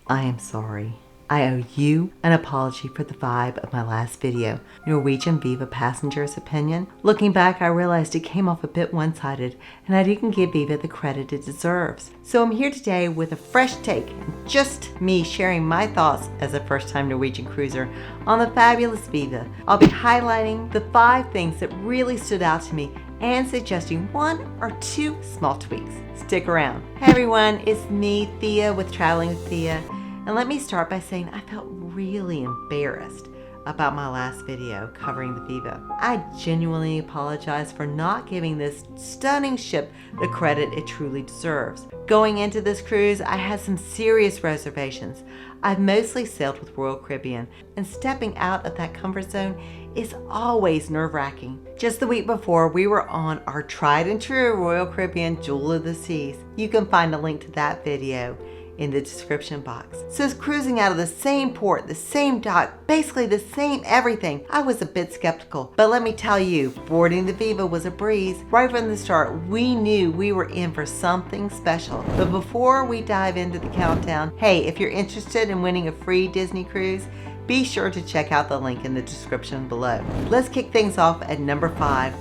I am sorry. I owe you an apology for the vibe of my last video, Norwegian Viva Passenger's Opinion. Looking back, I realized it came off a bit one-sided and I didn't give Viva the credit it deserves. So I'm here today with a fresh take, and just me sharing my thoughts as a first-time Norwegian cruiser on the fabulous Viva. I'll be highlighting the 5 things that really stood out to me and suggesting 1 or 2 small tweaks. Stick around. Hey everyone, it's me, Thia with Traveling with Thia. And let me start by saying I felt really embarrassed about my last video covering the Viva. I genuinely apologize for not giving this stunning ship the credit it truly deserves. Going into this cruise, I had some serious reservations. I've mostly sailed with Royal Caribbean, and stepping out of that comfort zone is always nerve-wracking. Just the week before, we were on our tried and true Royal Caribbean Jewel of the Seas. You can find a link to that video in the description box. So it's cruising out of the same port, the same dock, basically the same everything. I was a bit skeptical, but let me tell you, boarding the Viva was a breeze. Right from the start, we knew we were in for something special. But before we dive into the countdown, hey, if you're interested in winning a free Disney cruise, be sure to check out the link in the description below. Let's kick things off at number 5,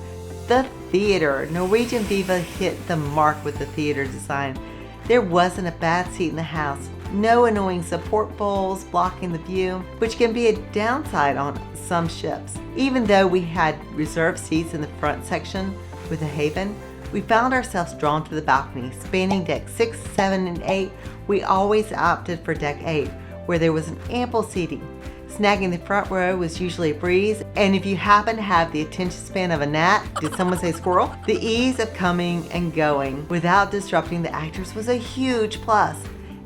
the theater. Norwegian Viva hit the mark with the theater design. There wasn't a bad seat in the house, no annoying support bowls blocking the view, which can be a downside on some ships. Even though we had reserved seats in the front section with the Haven, we found ourselves drawn to the balcony, spanning deck 6, 7, and 8. We always opted for deck 8, where there was an ample seating. Snagging the front row was usually a breeze, and if you happen to have the attention span of a gnat, did someone say squirrel? The ease of coming and going without disrupting the actors was a huge plus.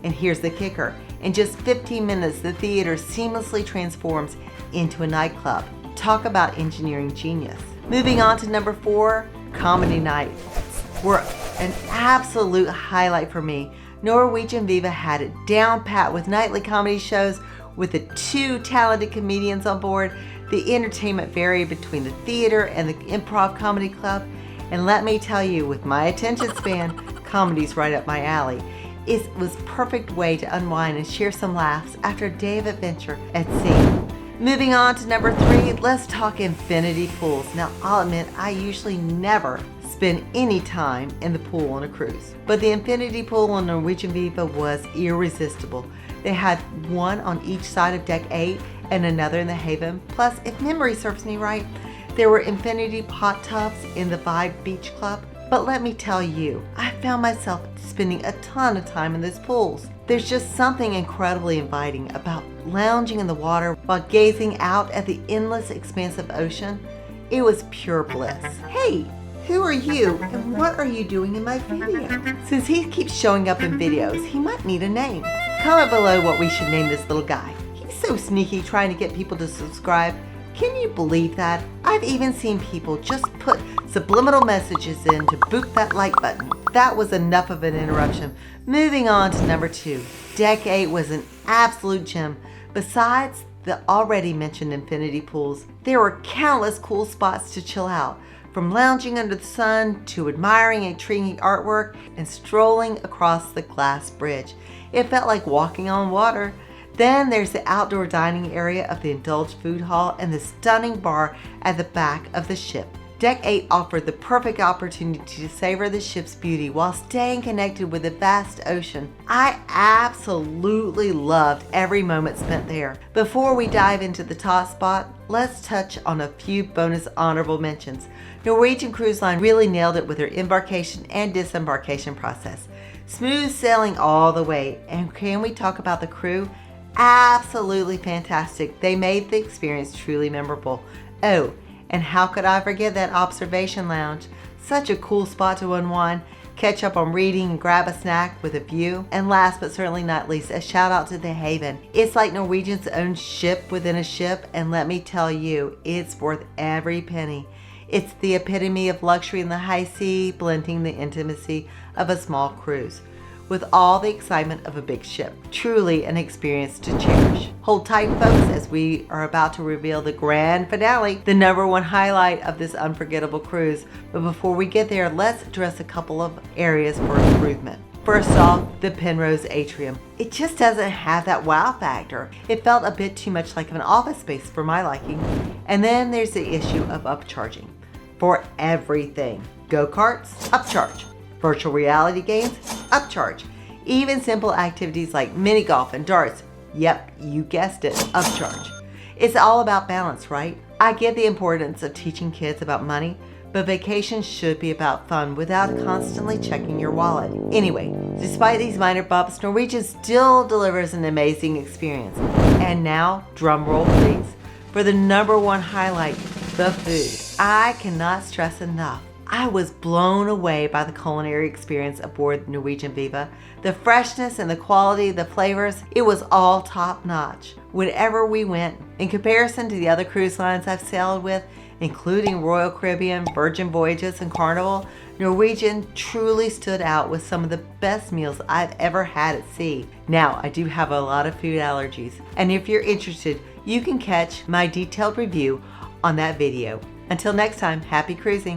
And here's the kicker. In just 15 minutes, the theater seamlessly transforms into a nightclub. Talk about engineering genius. Moving on to number 4, comedy nights were an absolute highlight for me. Norwegian Viva had it down pat with nightly comedy shows. With the 2 talented comedians on board, the entertainment varied between the theater and the improv comedy club. And let me tell you, with my attention span, comedy's right up my alley. It was a perfect way to unwind and share some laughs after a day of adventure at sea. Moving on to number 3, let's talk infinity pools. Now, I'll admit, I usually never spend any time in the pool on a cruise, but the infinity pool on Norwegian Viva was irresistible. They had one on each side of deck 8 and another in the Haven. Plus, if memory serves me right, there were infinity hot tubs in the VIII Beach Club. But let me tell you, I found myself spending a ton of time in those pools. There's just something incredibly inviting about lounging in the water while gazing out at the endless expanse of ocean. It was pure bliss. Hey, who are you and what are you doing in my video? Since he keeps showing up in videos, he might need a name. Comment below what we should name this little guy. He's so sneaky trying to get people to subscribe. Can you believe that? I've even seen people just put subliminal messages in to boot that like button. That was enough of an interruption. Moving on to number 2. Deck 8 was an absolute gem. Besides the already mentioned infinity pools, there were countless cool spots to chill out. From lounging under the sun to admiring intriguing artwork and strolling across the glass bridge. It felt like walking on water. Then there's the outdoor dining area of the indulged food hall and the stunning bar at the back of the ship. Deck 8 offered the perfect opportunity to savor the ship's beauty while staying connected with the vast ocean. I absolutely loved every moment spent there. Before we dive into the top spot, let's touch on a few bonus honorable mentions. Norwegian Cruise Line really nailed it with their embarkation and disembarkation process. Smooth sailing all the way. And can we talk about the crew? Absolutely fantastic. They made the experience truly memorable. Oh, and how could I forget that observation lounge? Such a cool spot to unwind, catch up on reading and grab a snack with a view. And last but certainly not least, a shout out to the Haven. It's like Norwegian's own ship within a ship, and let me tell you, it's worth every penny. It's the epitome of luxury in the high sea, blending the intimacy of a small cruise with all the excitement of a big ship. Truly an experience to cherish. Hold tight, folks, as we are about to reveal the grand finale, the number 1 highlight of this unforgettable cruise. But before we get there, let's address a couple of areas for improvement. First off, the Penrose Atrium. It just doesn't have that wow factor. It felt a bit too much like an office space for my liking. And then there's the issue of upcharging. For everything. Go-karts, upcharge. Virtual reality games, upcharge. Even simple activities like mini golf and darts, yep, you guessed it, upcharge. It's all about balance, right? I get the importance of teaching kids about money, but vacation should be about fun without constantly checking your wallet. Anyway, despite these minor bumps, Norwegian still delivers an amazing experience. And now, drum roll please, for the #1 highlight, the food. I cannot stress enough. I was blown away by the culinary experience aboard Norwegian Viva. The freshness and the quality, the flavors, it was all top notch. Whenever we went, in comparison to the other cruise lines I've sailed with, including Royal Caribbean, Virgin Voyages, and Carnival, Norwegian truly stood out with some of the best meals I've ever had at sea. Now, I do have a lot of food allergies, and if you're interested, you can catch my detailed review on that video. Until next time, happy cruising.